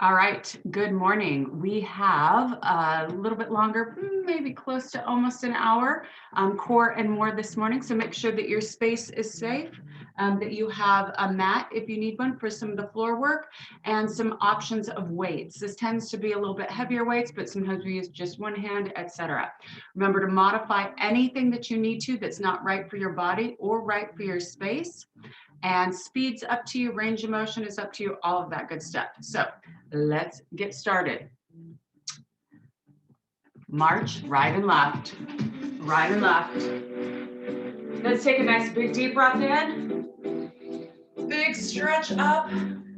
All right, good morning. We have a little bit longer, maybe close to almost an hour, core and more this morning. So make sure that your space is safe, that you have a mat if you need one for some of the floor work, and some options of weights. This tends to be a little bit heavier weights, but sometimes we use just one hand, etc. Remember to modify anything that you need to that's not right for your body or right for your space. And speed's up to you, range of motion is up to you, all of that good stuff. So let's get started. March, right and left, right and left. Let's take a nice big deep breath in. Big stretch up,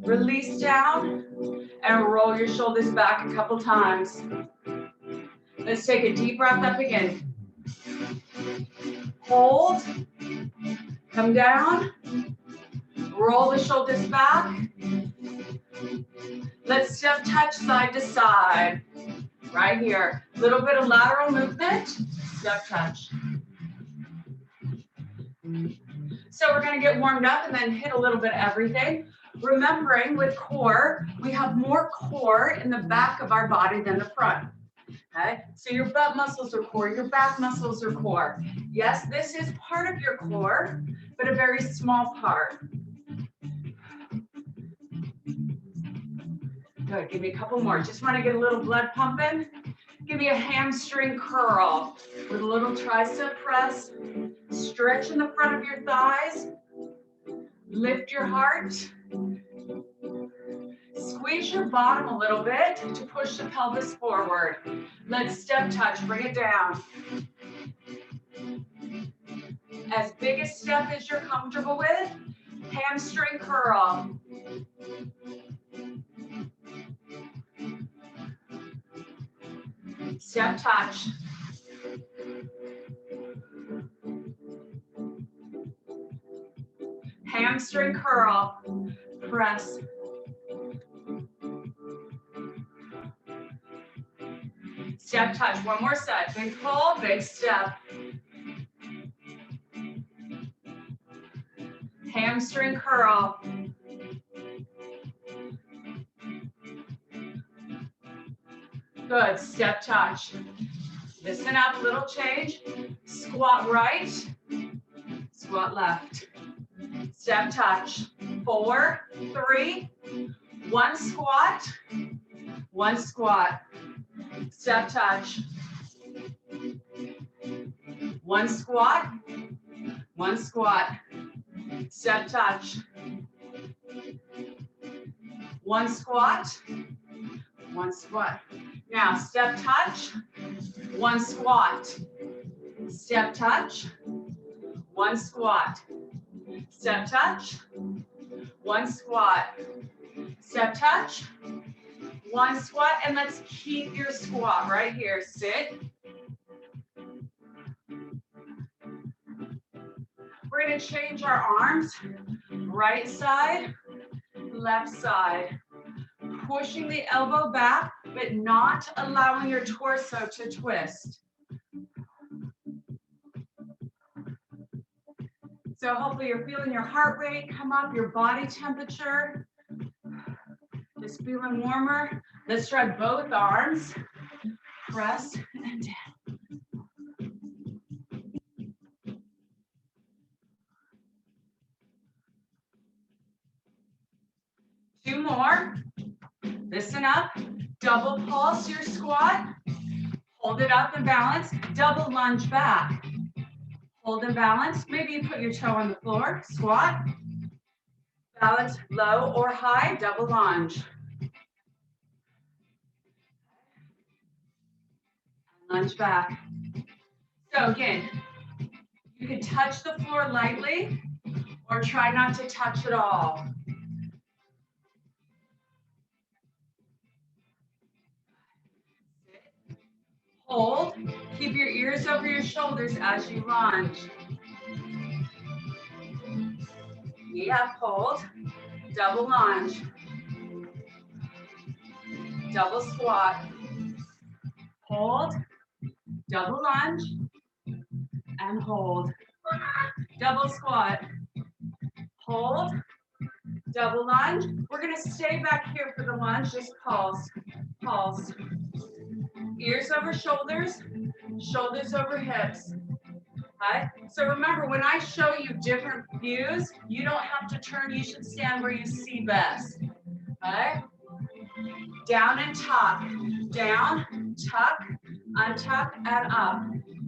release down, and roll your shoulders back a couple times. Let's take a deep breath up again. Hold, come down, roll the shoulders back. Let's step touch side to side. Right here. Little bit of lateral movement. Step touch. So we're going to get warmed up and then hit a little bit of everything. Remembering with core, we have more core in the back of our body than the front. Okay? So your butt muscles are core, your back muscles are core. Yes, this is part of your core, but a very small part. Good, give me a couple more. Just want to get a little blood pumping. Give me a hamstring curl with a little tricep press. Stretch in the front of your thighs. Lift your heart. Squeeze your bottom a little bit to push the pelvis forward. Let's step touch, bring it down. As big a step as you're comfortable with, hamstring curl. Step touch. Hamstring curl. Press. Step touch. One more set. Big pull, big step. Hamstring curl. Good. Step touch. Listen up, little change. Squat right, squat left. Step touch. 4, 3, 1 squat, 1 squat. Step touch. 1 squat, 1 squat. Step touch. 1 squat, 1 squat. Now step touch, 1 squat. Step touch, 1 squat. Step touch, 1 squat. Step touch, 1 squat, and let's keep your squat right here. Sit. We're going to change our arms. Right side, left side. Pushing the elbow back, but not allowing your torso to twist. So hopefully you're feeling your heart rate come up, your body temperature is feeling warmer. Let's try both arms. Press and down. 2 more. Listen up. Double pulse your squat. Hold it up and balance. Double lunge back. Hold and balance. Maybe you put your toe on the floor. Squat. Balance low or high. Double lunge. Lunge back. So again, you can touch the floor lightly or try not to touch at all. Hold. Keep your ears over your shoulders as you lunge. Knee up, hold. Double lunge. Double squat. Hold. Double lunge. And hold. Double squat. Hold. Double lunge. We're gonna stay back here for the lunge, just pulse, pulse. Ears over shoulders, shoulders over hips. Okay? So remember, when I show you different views, you don't have to turn, you should stand where you see best. Okay? Down and tuck, down, tuck, untuck, and up.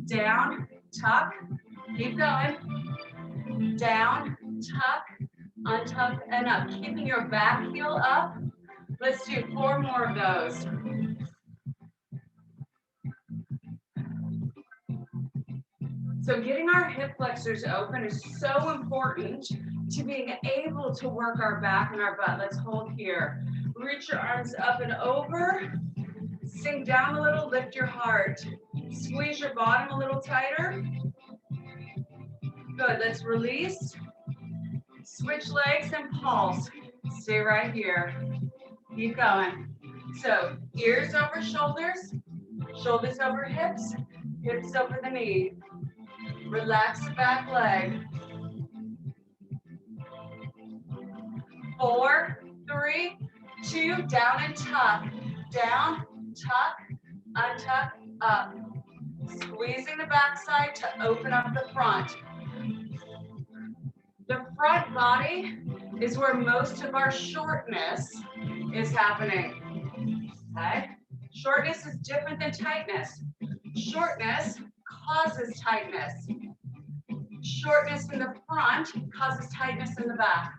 Down, tuck, keep going. Down, tuck, untuck, and up. Keeping your back heel up. Let's do 4 more of those. So getting our hip flexors open is so important to being able to work our back and our butt. Let's hold here. Reach your arms up and over. Sink down a little, lift your heart. Squeeze your bottom a little tighter. Good, let's release. Switch legs and pulse. Stay right here. Keep going. So ears over shoulders, shoulders over hips, hips over the knee. Relax the back leg. 4, 3, 2, down and tuck. Down, tuck, untuck, up. Squeezing the backside to open up the front. The front body is where most of our shortness is happening. Okay? Shortness is different than tightness. Shortness causes tightness. Shortness in the front causes tightness in the back.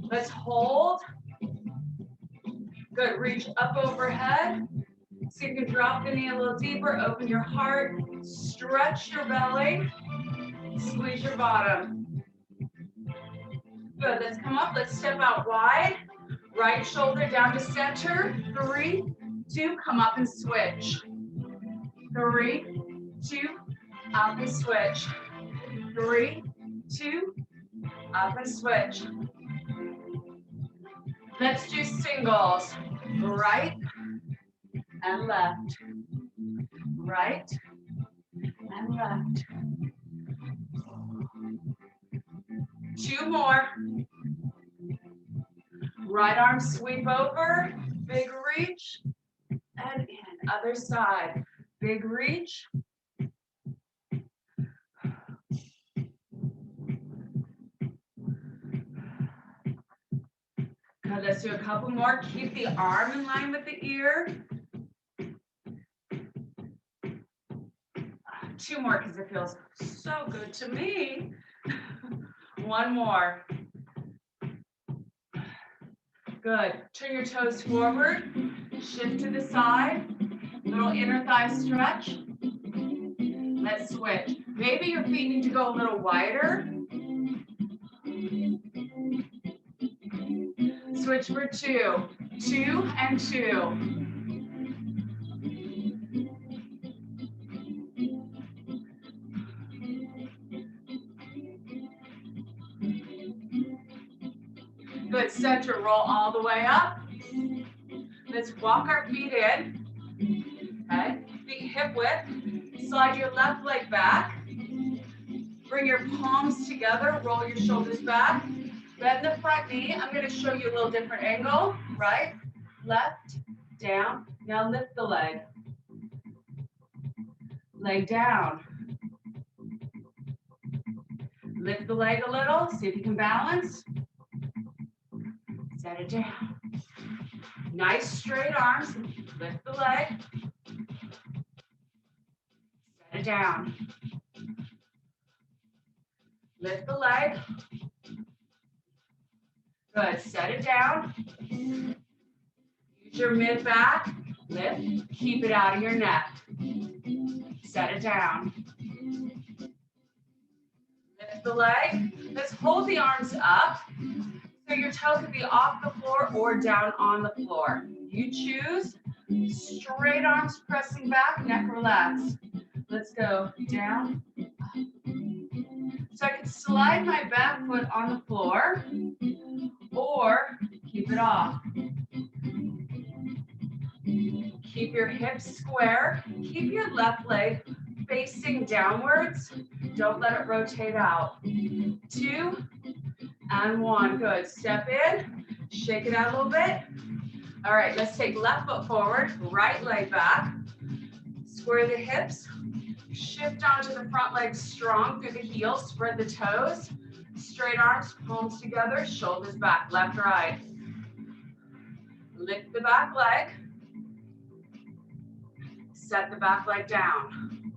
Let's hold. Good, reach up overhead. So you can drop the knee a little deeper, open your heart, stretch your belly, squeeze your bottom. Good, let's come up, let's step out wide. Right shoulder down to center. 3, 2, come up and switch. 3, 2, up and switch. 3, 2, up and switch. Let's do singles. Right and left. Right and left. 2 more. Right arm sweep over, big reach, and in, other side. Big reach. Good, let's do a couple more. Keep the arm in line with the ear. 2 more because it feels so good to me. 1 more. Good. Turn your toes forward. Shift to the side. Little inner thigh stretch. Let's switch. Maybe your feet need to go a little wider. Switch for 2. 2 and 2. Good, center, roll all the way up. Let's walk our feet in. Okay, feet hip width. Slide your left leg back. Bring your palms together, roll your shoulders back. Bend the front knee. I'm going to show you a little different angle. Right, left, down. Now lift the leg. Leg down. Lift the leg a little, see if you can balance. Set it down. Nice straight arms. Lift the leg. Set it down. Lift the leg. Good. Set it down. Use your mid back. Lift. Keep it out of your neck. Set it down. Lift the leg. Let's hold the arms up. So your toe could be off the floor or down on the floor. You choose. Straight arms pressing back, neck relaxed. Let's go down. So I can slide my back foot on the floor or keep it off. Keep your hips square. Keep your left leg facing downwards. Don't let it rotate out. 2 and 1. Good. Step in. Shake it out a little bit. All right, let's take left foot forward, right leg back. Square the hips. Shift onto the front leg strong through the heels. Spread the toes. Straight arms, palms together, shoulders back, left, right. Lift the back leg. Set the back leg down.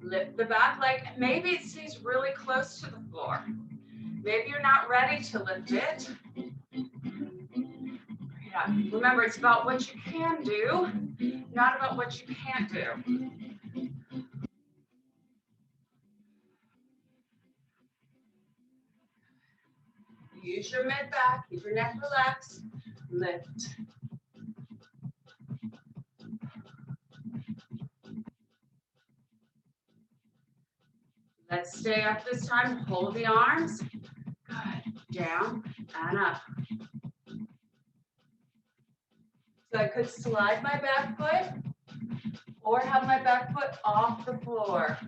Lift the back leg. Maybe it stays really close to the floor. Maybe you're not ready to lift it. Yeah. Remember, it's about what you can do, not about what you can't do. Use your mid back, keep your neck relaxed, lift. Let's stay up this time, hold the arms. Good, down and up. So I could slide my back foot or have my back foot off the floor.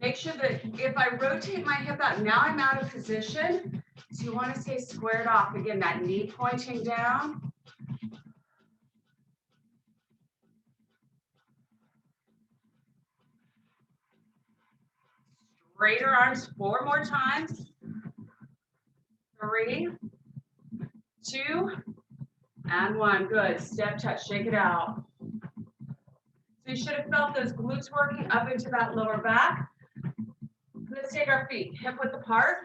Make sure that if I rotate my hip out, now I'm out of position. So you want to stay squared off. Again, that knee pointing down. Straighter arms 4 more times. 3, 2, and 1. Good. Step touch. Shake it out. So you should have felt those glutes working up into that lower back. Let's take our feet hip width apart.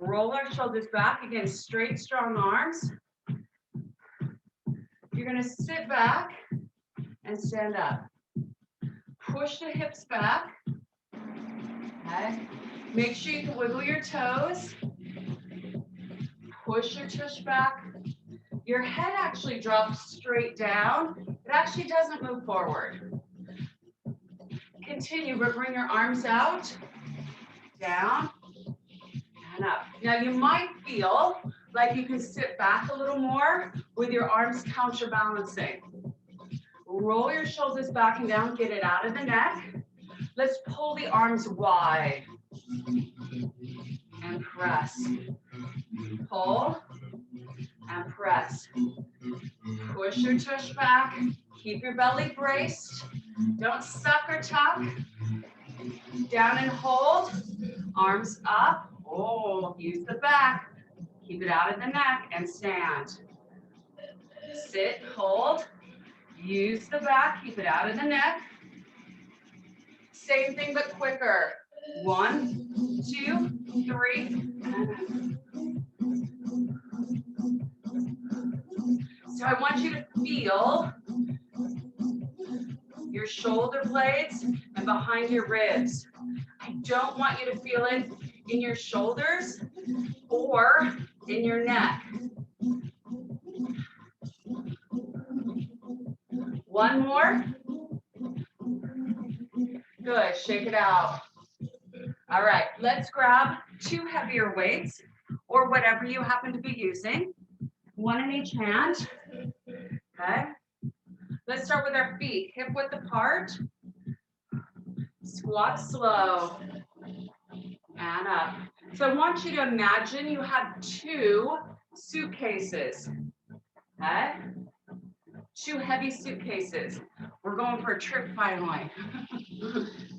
Roll our shoulders back. Again, straight, strong arms. You're going to sit back and stand up. Push the hips back. Okay. Make sure you can wiggle your toes. Push your tush back. Your head actually drops straight down. It actually doesn't move forward. Continue, but bring your arms out, down, and up. Now you might feel like you can sit back a little more with your arms counterbalancing. Roll your shoulders back and down, get it out of the neck. Let's pull the arms wide and press. Pull and press. Push your tush back. Keep your belly braced. Don't suck or tuck. Down and hold. Arms up. Oh, use the back. Keep it out of the neck and stand. Sit, hold. Use the back. Keep it out of the neck. Same thing but quicker. 1, 2, 3. So I want you to feel your shoulder blades and behind your ribs. I don't want you to feel it in your shoulders or in your neck. 1 more. Good, shake it out. All right, let's grab 2 heavier weights or whatever you happen to be using. 1 in each hand. Okay. Let's start with our feet hip width apart. Squat slow and up. So I want you to imagine you have 2 suitcases. Okay. 2 heavy suitcases. We're going for a trip finally.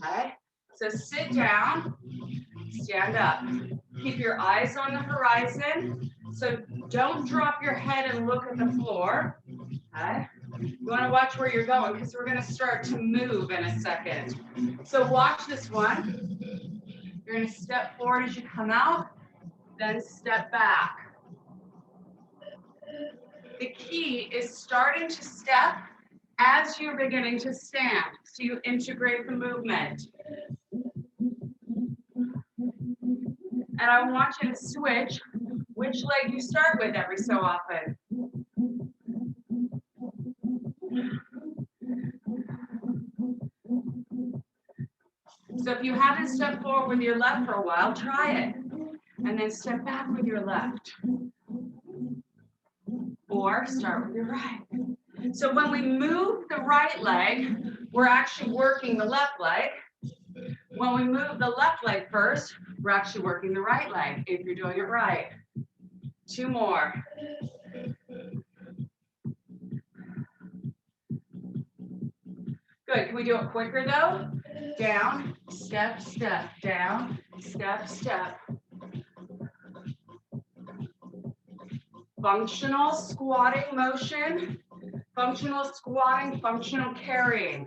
Okay. So sit down, stand up. Keep your eyes on the horizon. So don't drop your head and look at the floor. Okay. You want to watch where you're going because we're going to start to move in a second. So watch this one. You're going to step forward as you come out, then step back. The key is starting to step as you're beginning to stand. So you integrate the movement. And I want you to switch which leg you start with every so often. So if you haven't stepped forward with your left for a while, try it. And then step back with your left. Or start with your right. So when we move the right leg, we're actually working the left leg. When we move the left leg first, We're actually working the right leg if you're doing it right. 2 more. Good. Can we do it quicker though? Down, step, step, down, step, step. Functional squatting motion, functional squatting, functional carrying.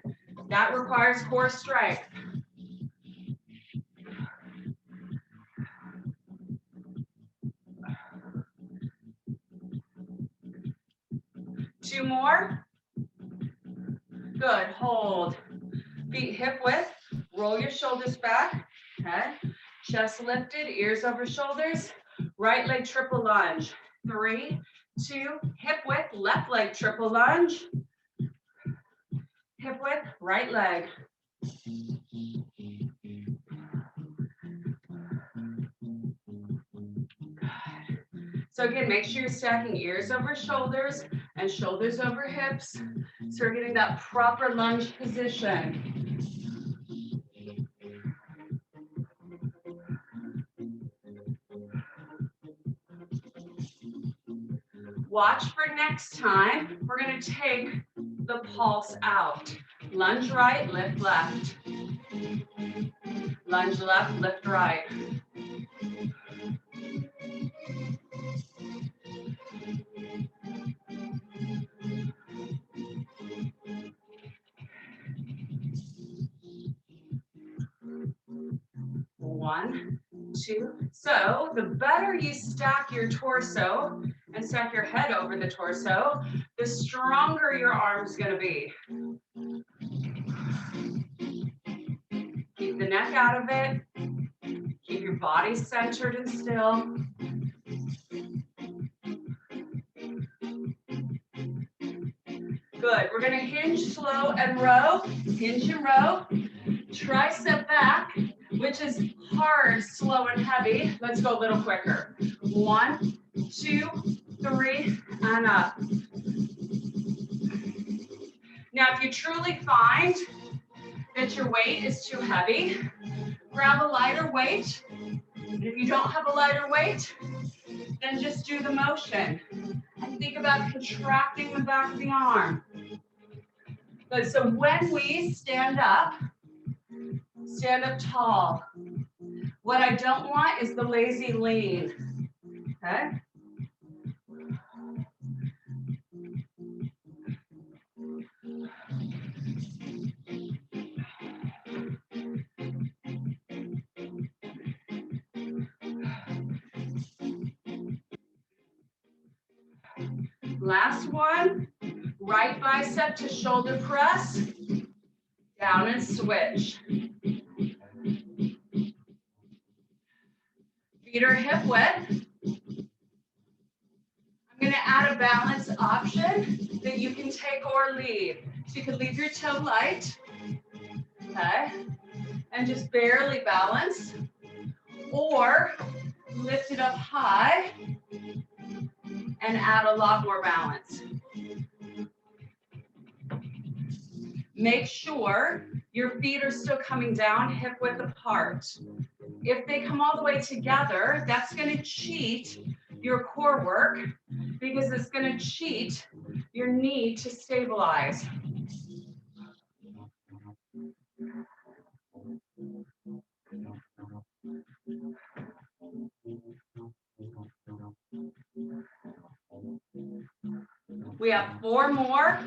That requires core strength. Two more. Good. Hold. Feet hip width. Roll your shoulders back. Okay. Chest lifted, ears over shoulders. Right leg triple lunge. 3, 2, hip width, left leg triple lunge. Hip width, right leg. So again, make sure you're stacking ears over shoulders and shoulders over hips. So we're getting that proper lunge position. Watch for next time. We're going to take the pulse out. Lunge right, lift left. Lunge left, lift right. One, two. So the better you stack your torso and stack your head over the torso, the stronger your arm's going to be. Keep the neck out of it. Keep your body centered and still. Good. We're going to hinge slow and row. Hinge and row. Tricep back, which is hard, slow, and heavy. Let's go a little quicker. 1, 2, 3, and up. Now, if you truly find that your weight is too heavy, grab a lighter weight. And if you don't have a lighter weight, then just do the motion. And think about contracting the back of the arm. Good. So when we stand up tall. What I don't want is the lazy lean. Okay? Last one, right bicep to shoulder press, down and switch. Feet are hip width. I'm going to add a balance option that you can take or leave. So you can leave your toe light, okay, and just barely balance, or lift it up high and add a lot more balance. Make sure your feet are still coming down hip width apart. If they come all the way together, that's going to cheat your core work because it's going to cheat your knee to stabilize. We have 4 more.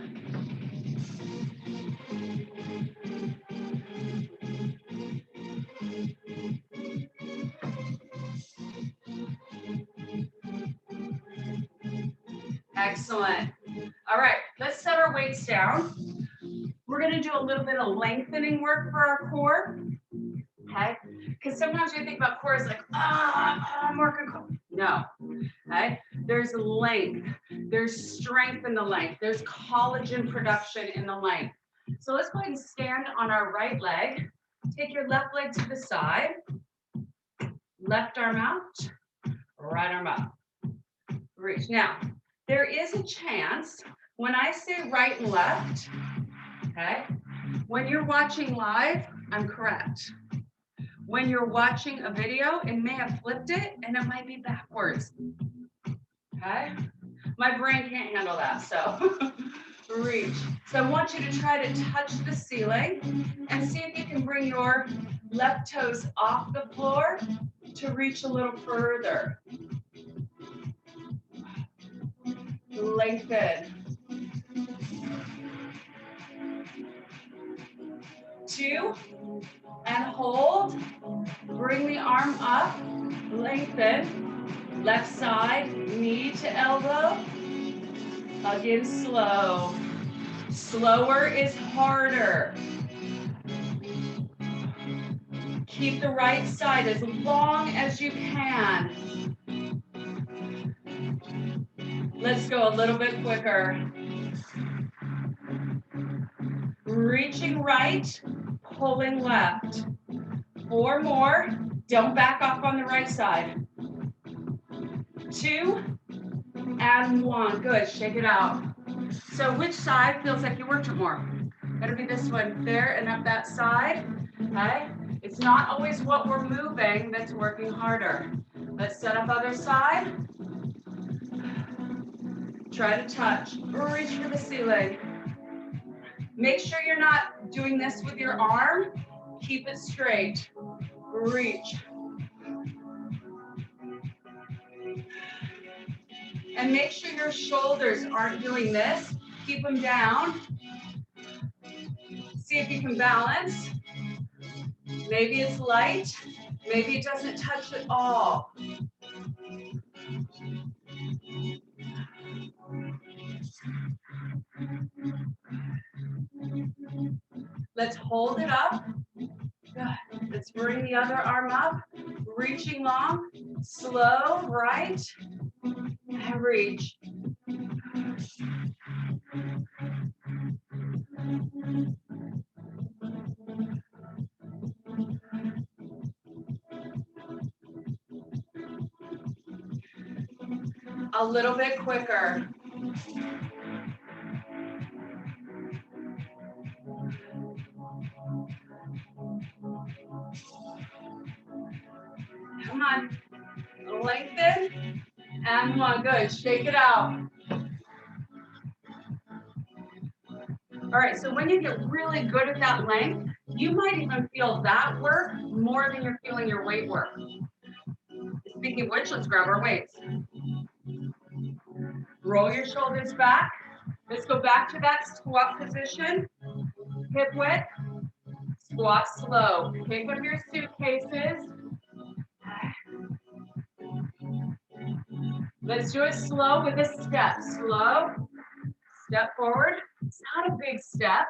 Excellent. All right, let's set our weights down. We're going to do a little bit of lengthening work for our core. Okay? Because sometimes you think about core as like, I'm working core. No. Okay? There's length. There's strength in the length. There's collagen production in the length. So let's go ahead and stand on our right leg. Take your left leg to the side. Left arm out. Right arm up. Reach. Now, there is a chance when I say right and left, okay, when you're watching live, I'm correct. When you're watching a video, it may have flipped it and it might be backwards. Okay? My brain can't handle that, so reach. So I want you to try to touch the ceiling and see if you can bring your left toes off the floor to reach a little further. Lengthen. 2, and hold. Bring the arm up, lengthen. Left side, knee to elbow. Again, slow. Slower is harder. Keep the right side as long as you can. Let's go a little bit quicker. Reaching right, pulling left. 4 more. Don't back off on the right side. 2, and 1. Good. Shake it out. So which side feels like you worked it more? Better be this one there and up that side. Okay? It's not always what we're moving that's working harder. Let's set up other side. Try to touch. Reach for the ceiling. Make sure you're not doing this with your arm. Keep it straight. Reach. And make sure your shoulders aren't doing this. Keep them down. See if you can balance. Maybe it's light. Maybe it doesn't touch at all. Let's hold it up. Good. Let's bring the other arm up. Reaching long. Slow, right. And reach. A little bit quicker. Come on. Lengthen. And 1. Good. Shake it out. All right, so when you get really good at that length, you might even feel that work more than you're feeling your weight work. Speaking of which, let's grab our weights. Roll your shoulders back. Let's go back to that squat position. Hip width. Squat slow. Pick up your suitcases. Let's do it slow with a step. Slow. Step forward. It's not a big step.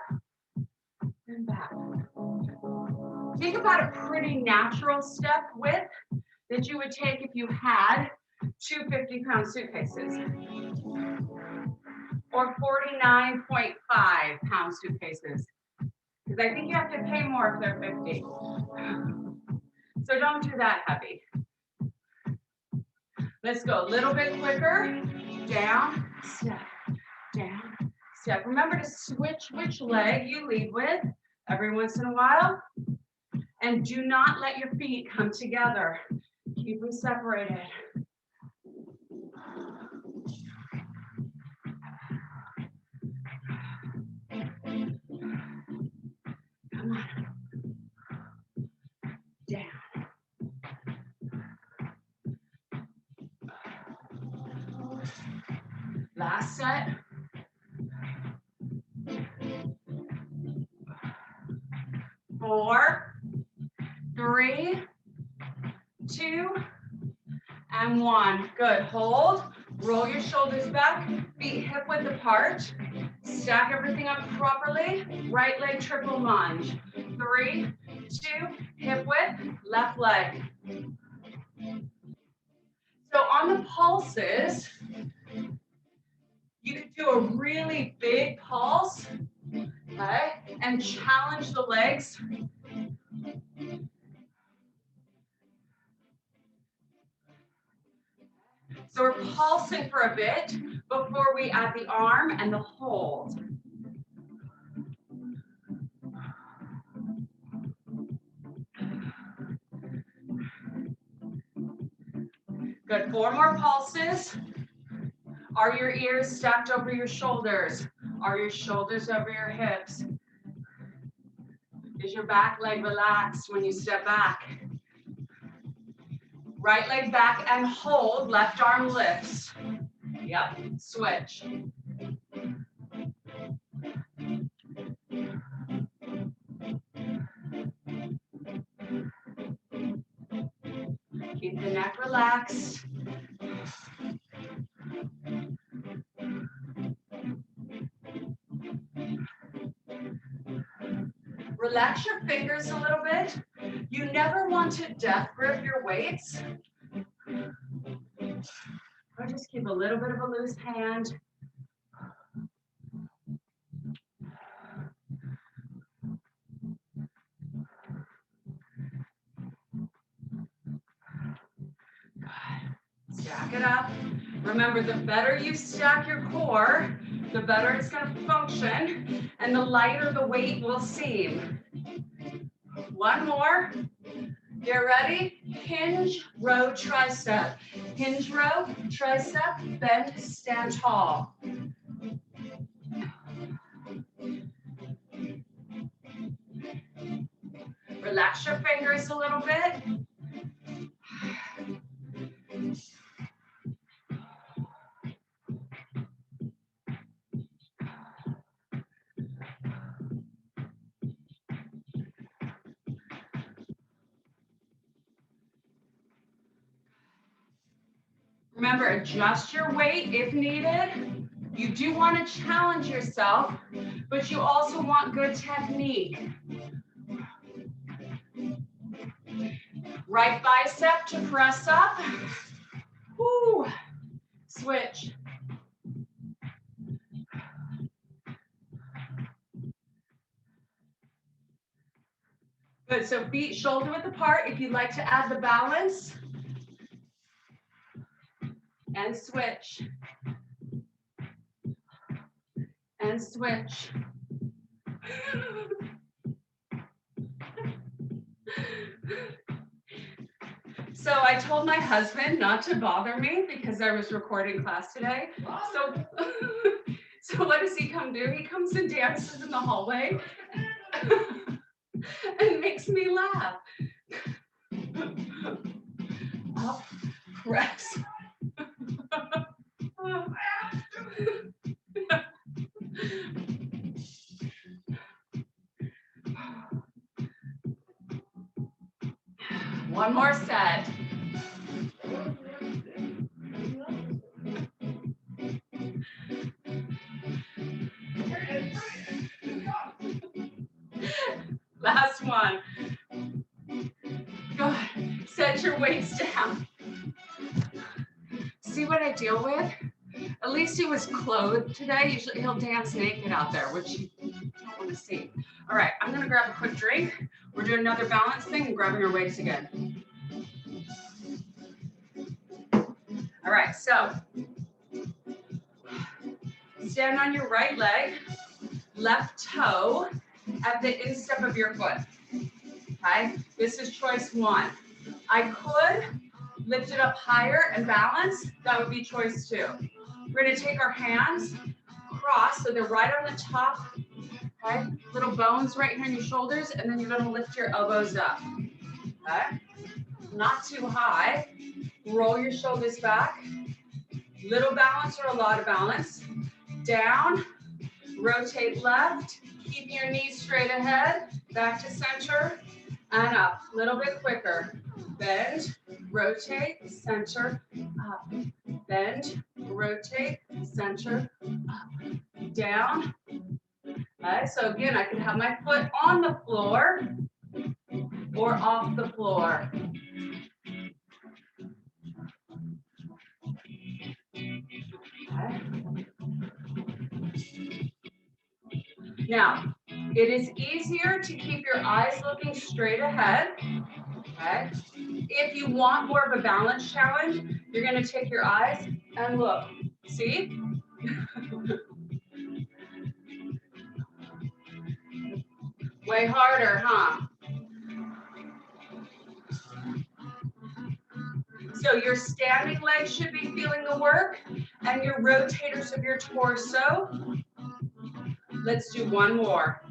And back. Think about a pretty natural step width that you would take if you had 2 50-pound suitcases or 49.5-pound suitcases. Because I think you have to pay more if they're 50. So don't do that heavy. Let's go a little bit quicker. Down, step, down, step. Remember to switch which leg you lead with every once in a while. And do not let your feet come together. Keep them separated. Come on. Down. Last set. Four, 3, 2, and 1. Good. Hold. Roll your shoulders back. Feet hip width apart. Stack everything up properly. Right leg triple lunge. 3, 2, hip width, left leg. So on the pulses, you could do a really big pulse, okay, and challenge the legs. So we're pulsing for a bit before we add the arm and the hold. Good, 4 more pulses. Are your ears stacked over your shoulders? Are your shoulders over your hips? Is your back leg relaxed when you step back? Right leg back and hold, left arm lifts. Yep, switch. Keep the neck relaxed. Relax your fingers a little bit. You never want to death grip your weights. Or just keep a little bit of a loose hand. Stack it up. Remember, the better you stack your core, the better it's going to function, and the lighter the weight will seem. One more. Get ready. Hinge, row, tricep. Hinge, row, tricep, bend, stand tall. Relax your fingers a little bit. Remember, adjust your weight if needed. You do want to challenge yourself, but you also want good technique. Right bicep to press up. Woo. Switch. Good, so feet shoulder width apart. If you'd like to add the balance. And switch. And switch. So I told my husband not to bother me because I was recording class today. So what does he come do? He comes and dances in the hallway and makes me laugh. Up, press. One more set. Last one. Good. Set your weights down. See what I deal with? At least he was clothed today. Usually he'll dance naked out there, which you don't want to see. All right, I'm going to grab a quick drink. We're doing another balance thing and grabbing our weights again. All right, so stand on your right leg, left toe at the instep of your foot. Okay, this is choice 1. I could lift it up higher and balance. That would be choice 2. We're going to take our hands cross so they're right on the top. Okay, little bones right here in your shoulders, and then you're going to lift your elbows up. Okay, not too high. Roll your shoulders back. Little balance or a lot of balance. Down, rotate left, keep your knees straight ahead, back to center, and up. A little bit quicker. Bend, rotate, center, up. Bend, rotate, center, up. Down. Okay, so again, I can have my foot on the floor or off the floor. Okay. Now, it is easier to keep your eyes looking straight ahead. Okay. If you want more of a balance challenge, you're going to take your eyes and look. See? Way harder, huh? So your standing legs should be feeling the work and your rotators of your torso. Let's do one more.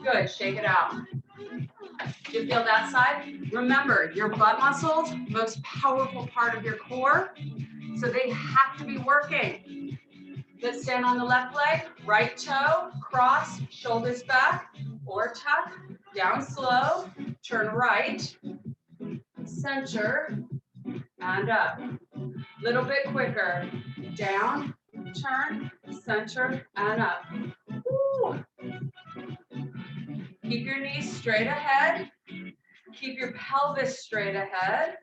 Good, shake it out. Do you feel that side? Remember, your butt muscles, most powerful part of your core, so they have to be working. Let's stand on the left leg, right toe, cross, shoulders back, or tuck, down slow, turn right, center, and up. Little bit quicker. Down, turn, center, and up. Woo. Keep your knees straight ahead. Keep your pelvis straight ahead.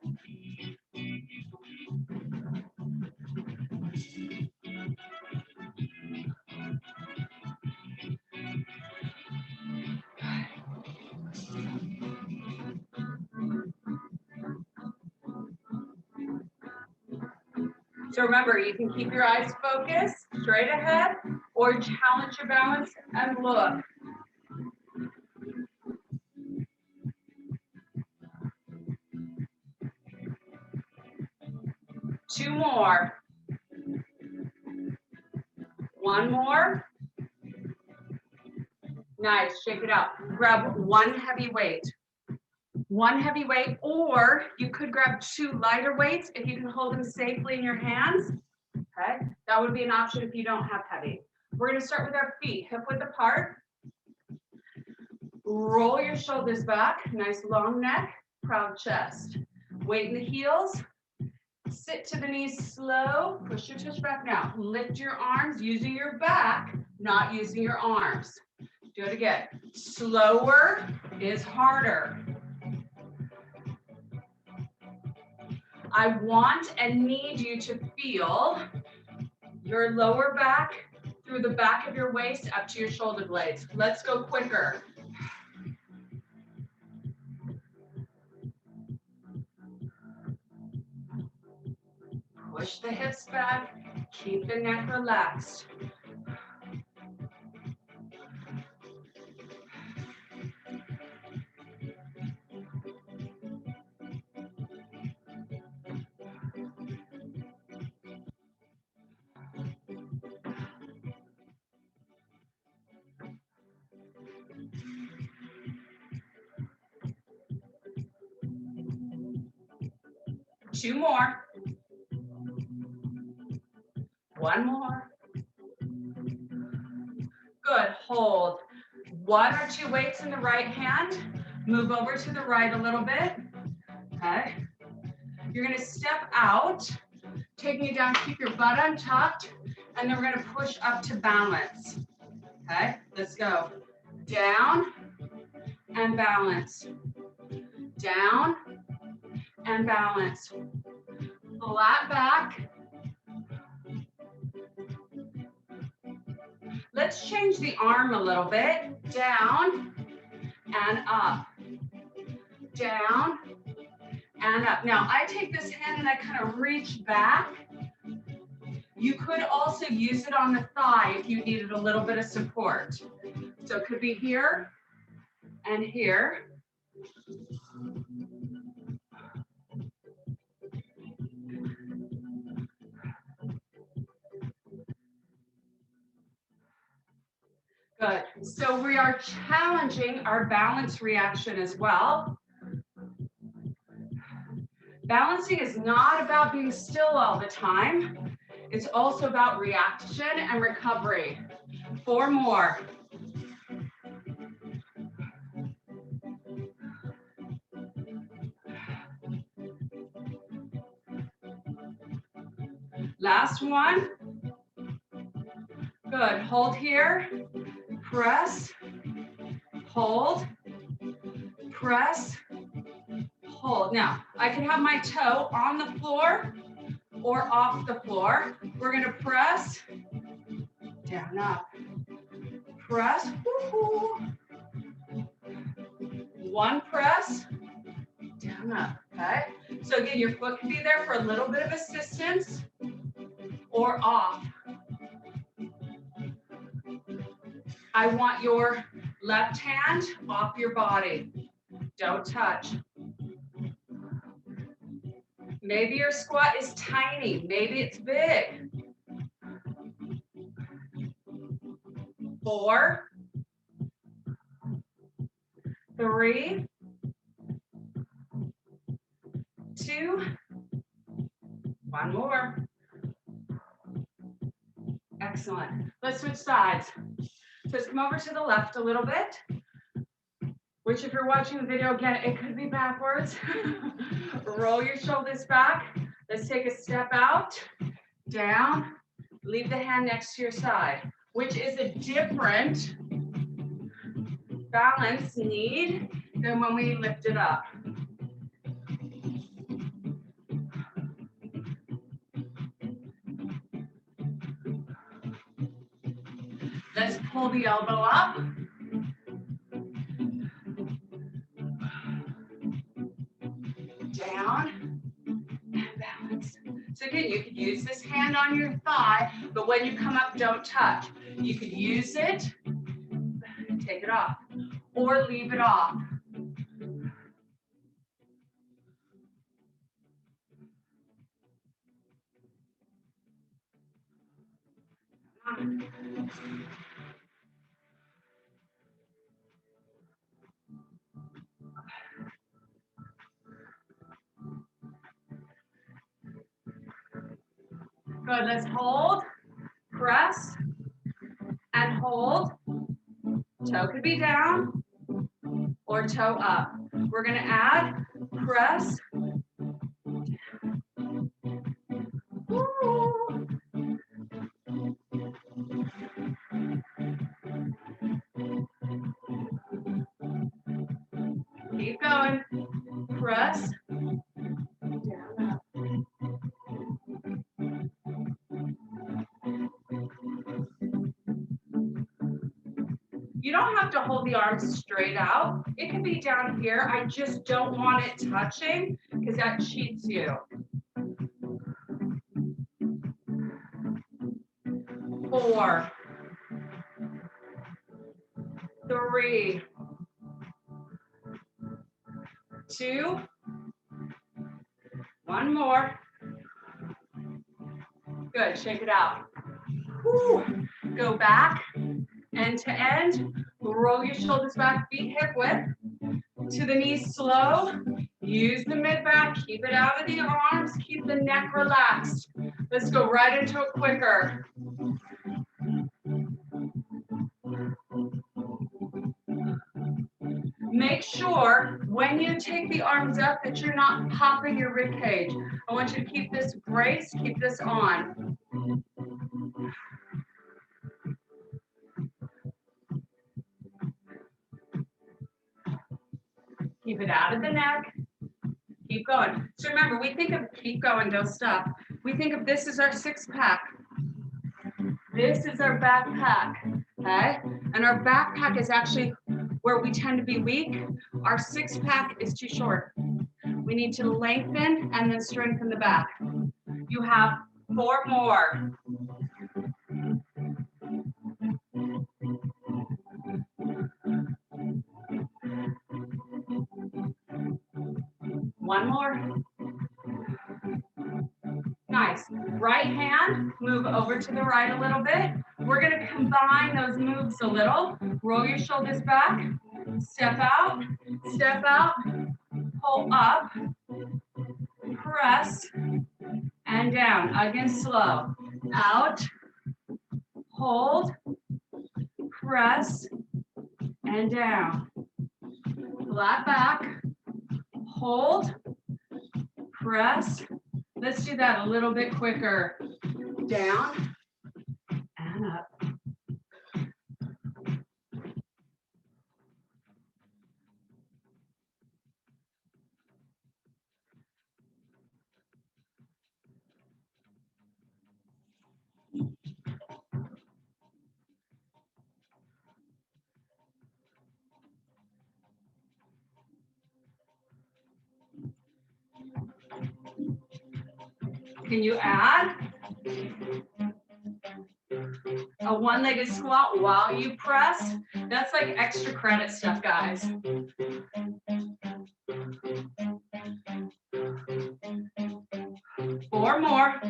So remember, you can keep your eyes focused straight ahead or challenge your balance and look. Two more. One more. Nice, shake it out. Grab one heavy weight. One heavy weight, or you could grab two lighter weights if you can hold them safely in your hands. Okay, that would be an option if you don't have heavy. We're gonna start with our feet, hip width apart. Roll your shoulders back, nice long neck, proud chest. Weight in the heels. Sit to the knees slow, push your tush back now. Lift your arms using your back, not using your arms. Do it again. Slower is harder. I want and need you to feel your lower back through the back of your waist up to your shoulder blades. Let's go quicker. Push the hips back, keep the neck relaxed. Two more. One more. Good, hold. One or two weights in the right hand. Move over to the right a little bit. Okay. You're gonna step out, taking it down, keep your butt untucked, and then we're gonna push up to balance. Okay, let's go. Down and balance. Down and balance. Flat back. Let's change the arm a little bit. Down and up. Down and up. Now I take this hand and I kind of reach back. You could also use it on the thigh if you needed a little bit of support. So it could be here and here. Good. So we are challenging our balance reaction as well. Balancing is not about being still all the time. It's also about reaction and recovery. 4 more. Last one. Good. Hold here. Press. Hold. Press. Hold. Now, I can have my toe on the floor or off the floor. We're going to press. Down, up. Press. Woo-hoo. One press. Down, up. Okay? So again, your foot can be there for a little bit of assistance or off. I want your left hand off your body. Don't touch. Maybe your squat is tiny, maybe it's big. 4, 3, 2, 1 more. Excellent. Let's switch sides. So let's come over to the left a little bit, which if you're watching the video again, it could be backwards. Roll your shoulders back. Let's take a step out, down, leave the hand next to your side, which is a different balance need than when we lift it up. Let's pull the elbow up. Down and balance. So again, you could use this hand on your thigh, but when you come up, don't touch. You could use it, take it off, or leave it off. Good, let's hold, press, and hold. Toe could be down or toe up. We're gonna add, press. Woo. Keep going, press. Down, up. You don't have to hold the arms straight out. It can be down here. I just don't want it touching because that cheats you. 4, 3, 2, 1 more. Good, shake it out. Whew. Go back, end to end. Roll your shoulders back, feet hip width. To the knees slow. Use the mid back, keep it out of the arms, keep the neck relaxed. Let's go right into it quicker. Make sure when you take the arms up that you're not popping your rib cage. I want you to keep this braced, keep this on. Keep it out of the neck. Keep going. So remember, we think of, keep going, don't stop. We think of this as our 6-pack. This is our backpack, okay? And our backpack is actually where we tend to be weak. Our 6-pack is too short. We need to lengthen and then strengthen the back. You have 4 more. One more. Nice. Right hand, move over to the right a little bit. We're going to combine those moves a little. Roll your shoulders back. Step out, pull up, press, and down. Again, slow. Out, hold, press, and down. Flat back, hold, press. Let's do that a little bit quicker. Down and up. Can you add a one-legged squat while you press? That's like extra credit stuff, guys. 4 more.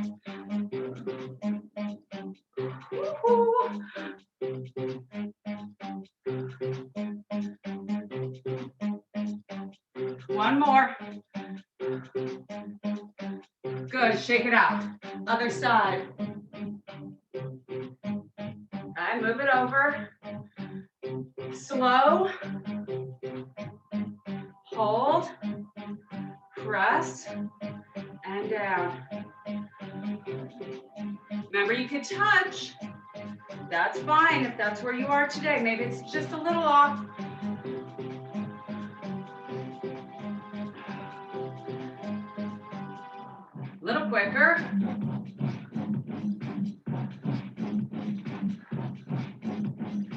One more. Good, shake it out. Other side. And move it over. Slow. Hold. Press. And down. Remember, you can touch. That's fine if that's where you are today. Maybe it's just a little off. A little quicker.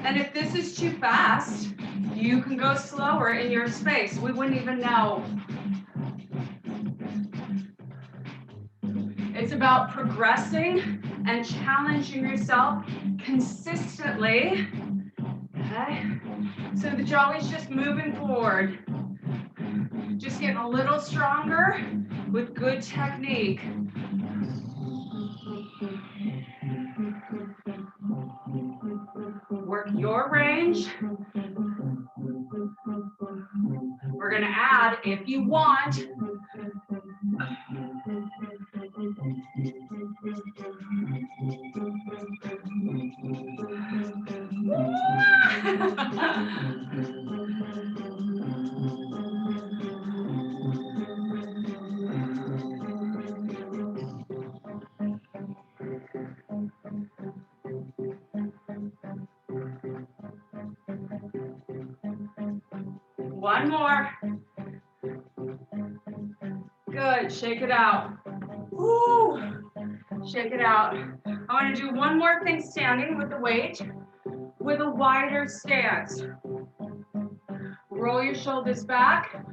And if this is too fast, you can go slower in your space. We wouldn't even know. It's about progressing and challenging yourself consistently. Okay? So that you're always just moving forward. Just getting a little stronger with good technique. Work your range. We're going to add, if you want, one more. Good, shake it out. Woo. Shake it out. I want to do one more thing standing with the weight, with a wider stance. Roll your shoulders back,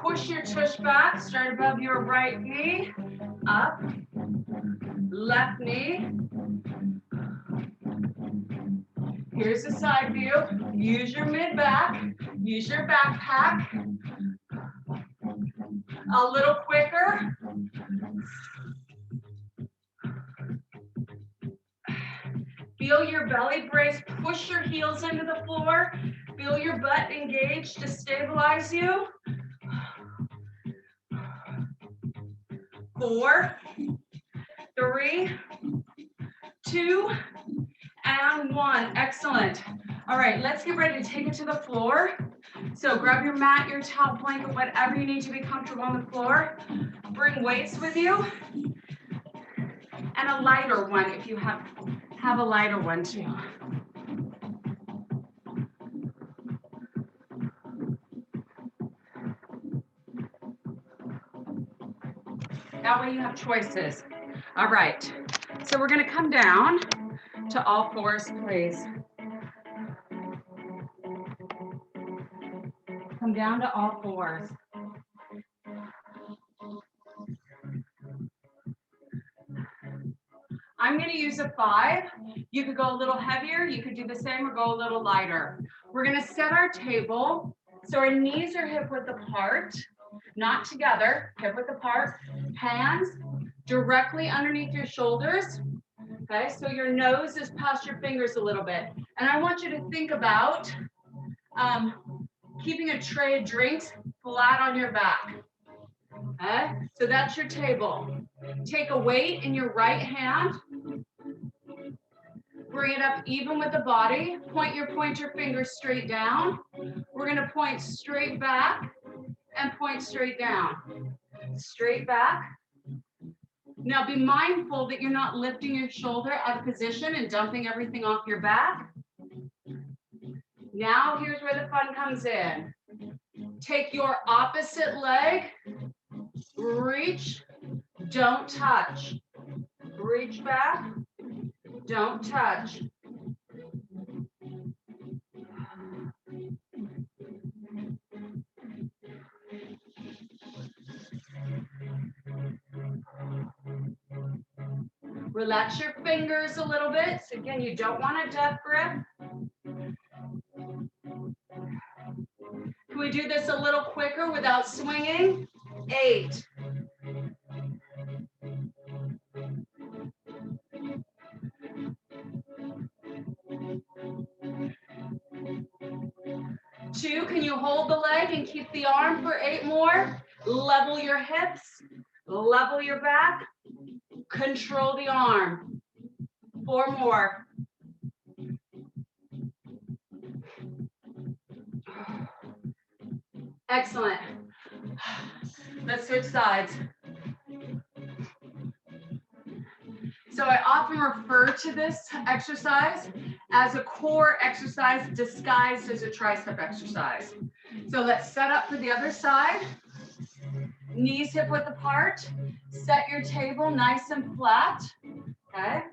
push your tush back, start above your right knee, up, left knee. Here's the side view. Use your mid back, use your backpack. A little quicker. Feel your belly brace, push your heels into the floor. Feel your butt engaged to stabilize you. 4, 3, 2, and 1. Excellent. All right, let's get ready to take it to the floor. So grab your mat, your towel, blanket, whatever you need to be comfortable on the floor. Bring weights with you. And a lighter one if you have a lighter one too. That way you have choices. All right, so we're gonna come down to all fours, please. Come down to all fours. I'm going to use a 5. You could go a little heavier. You could do the same or go a little lighter. We're going to set our table so our knees are hip width apart, not together, hip width apart. Hands directly underneath your shoulders. Okay, so your nose is past your fingers a little bit. And I want you to think about keeping a tray of drinks flat on your back. Okay, so that's your table. Take a weight in your right hand. Bring it up even with the body. Point your pointer finger straight down. We're going to point straight back and point straight down. Straight back. Now be mindful that you're not lifting your shoulder out of position and dumping everything off your back. Now here's where the fun comes in. Take your opposite leg. Reach. Don't touch. Reach back. Don't touch. Relax your fingers a little bit. So again, you don't want a death grip. Can we do this a little quicker without swinging? 8, 2, can you hold the leg and keep the arm for 8 more? Level your hips, level your back, control the arm. 4 more. Excellent. Let's switch sides. So I often refer to this exercise as a core exercise disguised as a tricep exercise. So let's set up for the other side. Knees hip width apart. Set your table nice and flat. Okay.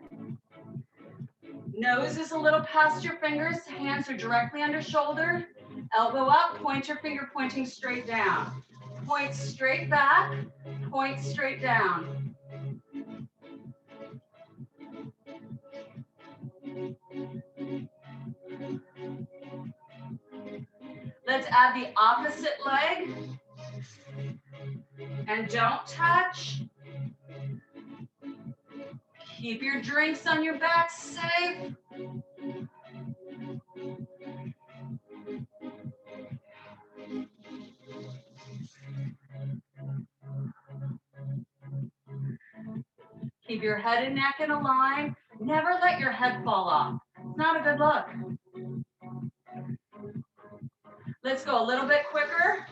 Nose is a little past your fingers. Hands are directly under shoulder. Elbow up. Point your finger pointing straight down. Point straight back. Point straight down. Let's add the opposite leg. And don't touch. Keep your drinks on your back safe. Keep your head and neck in a line. Never let your head fall off. It's not a good look. Let's go a little bit quicker.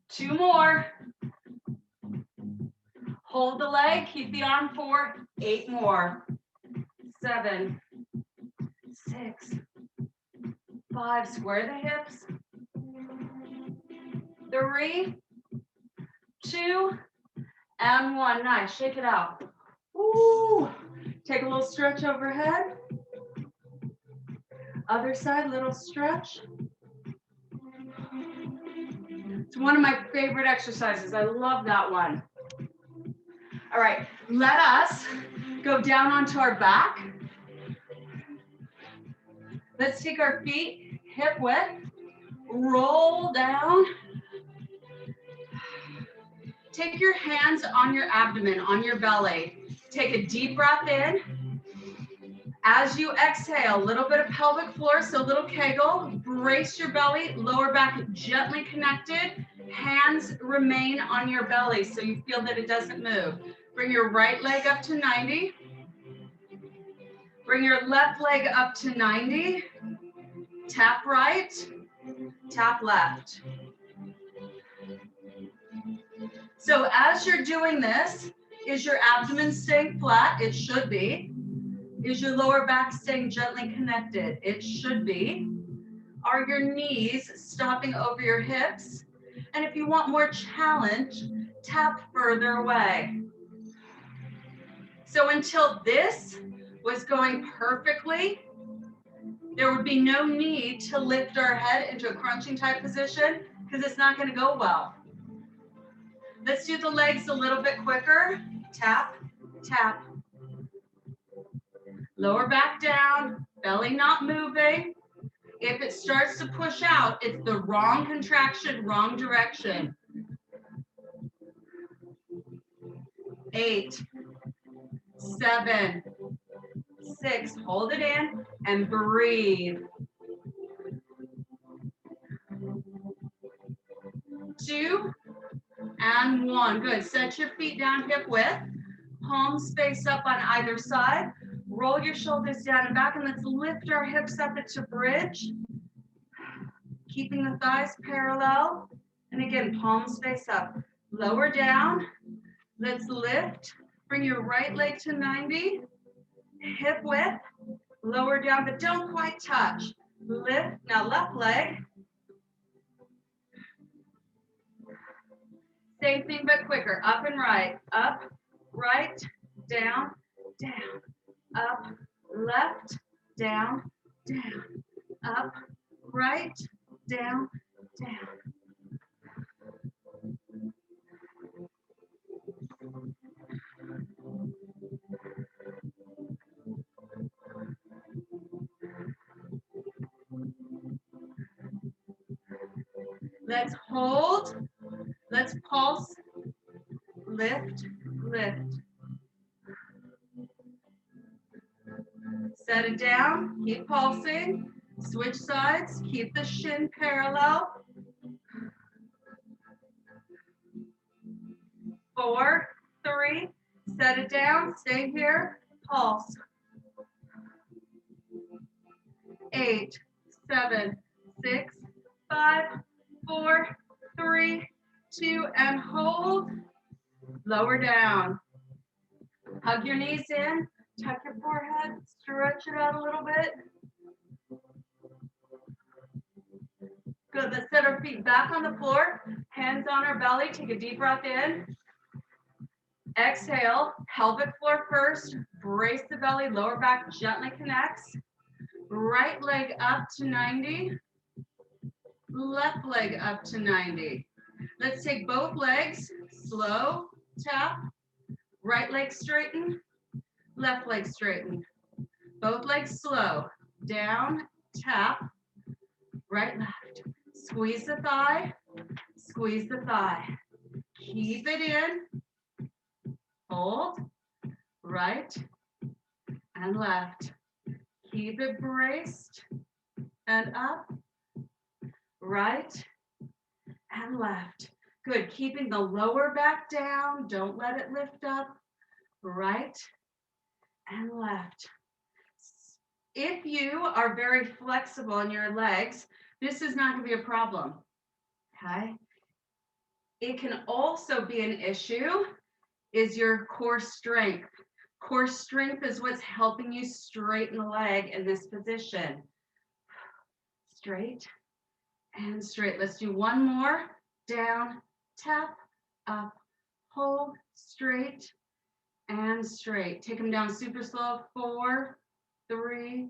Two more. Hold the leg, keep the arm for 8 more. 7, 6, 5, square the hips. 3, 2, and 1. Nice, shake it out. Ooh. Take a little stretch overhead. Other side, little stretch. It's one of my favorite exercises. I love that one. All right, let us go down onto our back. Let's take our feet hip width, roll down. Take your hands on your abdomen, on your belly. Take a deep breath in. As you exhale, a little bit of pelvic floor, so a little kegel. Brace your belly, lower back gently connected. Hands remain on your belly so you feel that it doesn't move. Bring your right leg up to 90. Bring your left leg up to 90. Tap right, tap left. So as you're doing this, is your abdomen staying flat? It should be. Is your lower back staying gently connected? It should be. Are your knees stopping over your hips? And if you want more challenge, tap further away. So until this was going perfectly, there would be no need to lift our head into a crunching type position because it's not going to go well. Let's do the legs a little bit quicker. Tap, tap. Lower back down, belly not moving. If it starts to push out, it's the wrong contraction, wrong direction. 8, 7, 6, hold it in and breathe. 2 and 1, good. Set your feet down hip width, palms face up on either side. Roll your shoulders down and back, and let's lift our hips up into bridge. Keeping the thighs parallel. And again, palms face up. Lower down. Let's lift. Bring your right leg to 90. Hip width. Lower down, but don't quite touch. Lift. Now left leg. Same thing, but quicker. Up and right. Up, right, down, down. Up, left, down, down. Up, right, down, down. Let's hold. Let's pulse. Lift, lift. Set it down, keep pulsing, switch sides, keep the shin parallel. 4, 3, set it down, stay here, pulse. 8, 7, 6, 5, 4, 3, 2, and hold. Lower down. Hug your knees in, tuck your forehead, stretch it out a little bit. Good, let's set our feet back on the floor, hands on our belly, take a deep breath in. Exhale, pelvic floor first, brace the belly, lower back gently connects. Right leg up to 90, left leg up to 90. Let's take both legs, slow, tap, right leg straighten, left leg straighten. Both legs slow, down, tap, right, left. Squeeze the thigh, squeeze the thigh. Keep it in, hold, right and left. Keep it braced and up, right and left. Good, keeping the lower back down, don't let it lift up, right and left. If you are very flexible in your legs, this is not going to be a problem, okay? It can also be an issue is your core strength. Core strength is what's helping you straighten the leg in this position. Straight and straight. Let's do one more. Down, tap, up, hold, straight and straight. Take them down super slow. 4, 3,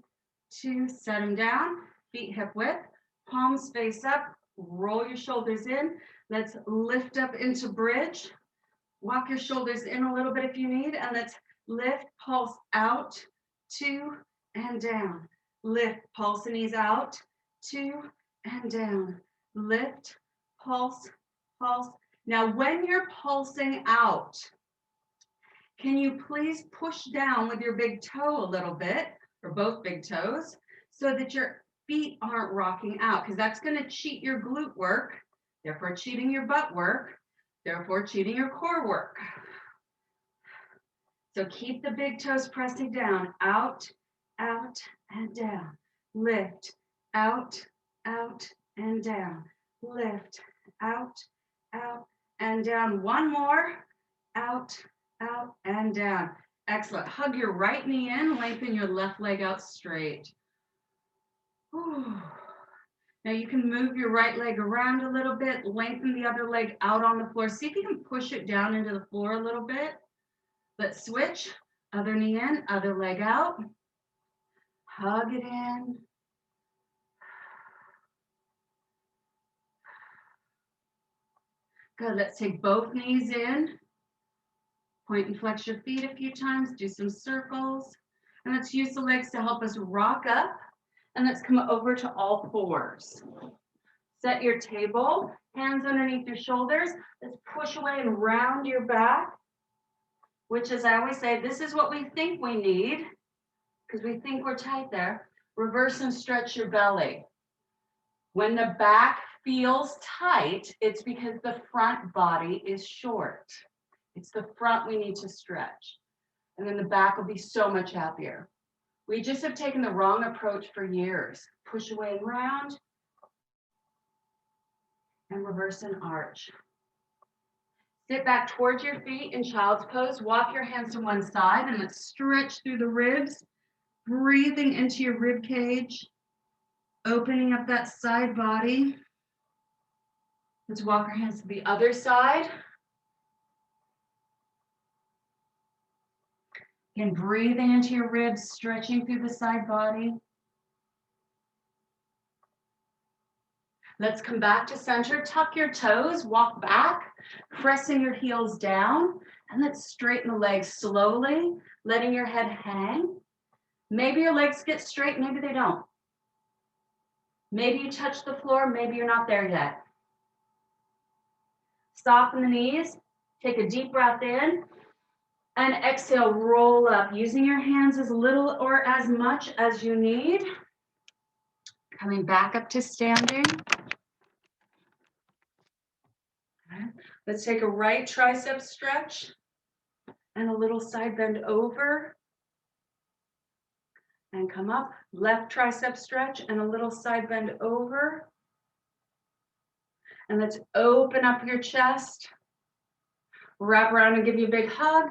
2, set them down. Feet hip width, palms face up, roll your shoulders in. Let's lift up into bridge. Walk your shoulders in a little bit if you need, and let's lift, pulse out, 2, and down. Lift, pulse the knees out, 2, and down. Lift, pulse, pulse. Now, when you're pulsing out, can you please push down with your big toe a little bit, or both big toes, so that your feet aren't rocking out, because that's going to cheat your glute work, therefore cheating your butt work, therefore cheating your core work. So keep the big toes pressing down, out, out, and down. Lift, out, out, and down. Lift, out, out, and down. One more, out, out, and down. Excellent. Hug your right knee in, lengthen your left leg out straight. Whew. Now you can move your right leg around a little bit, lengthen the other leg out on the floor. See if you can push it down into the floor a little bit. Let's switch. Other knee in, other leg out. Hug it in. Good, let's take both knees in. Point and flex your feet a few times, do some circles. And let's use the legs to help us rock up. And let's come over to all fours. Set your table, hands underneath your shoulders. Let's push away and round your back, which, as I always say, this is what we think we need because we think we're tight there. Reverse and stretch your belly. When the back feels tight, it's because the front body is short. It's the front we need to stretch. And then the back will be so much happier. We just have taken the wrong approach for years. Push away and round. And reverse and arch. Sit back towards your feet in child's pose. Walk your hands to one side and let's stretch through the ribs. Breathing into your rib cage. Opening up that side body. Let's walk our hands to the other side. And breathing into your ribs, stretching through the side body. Let's come back to center. Tuck your toes, walk back, pressing your heels down. And let's straighten the legs slowly, letting your head hang. Maybe your legs get straight, maybe they don't. Maybe you touch the floor, maybe you're not there yet. Soften the knees, take a deep breath in. And exhale, roll up, using your hands as little or as much as you need. Coming back up to standing. Okay. Let's take a right tricep stretch and a little side bend over. And come up, left tricep stretch and a little side bend over. And let's open up your chest. Wrap around and give you a big hug.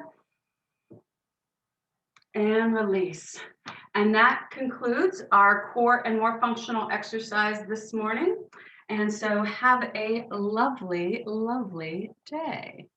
And release. And that concludes our core and more functional exercise this morning. And so have a lovely, lovely day.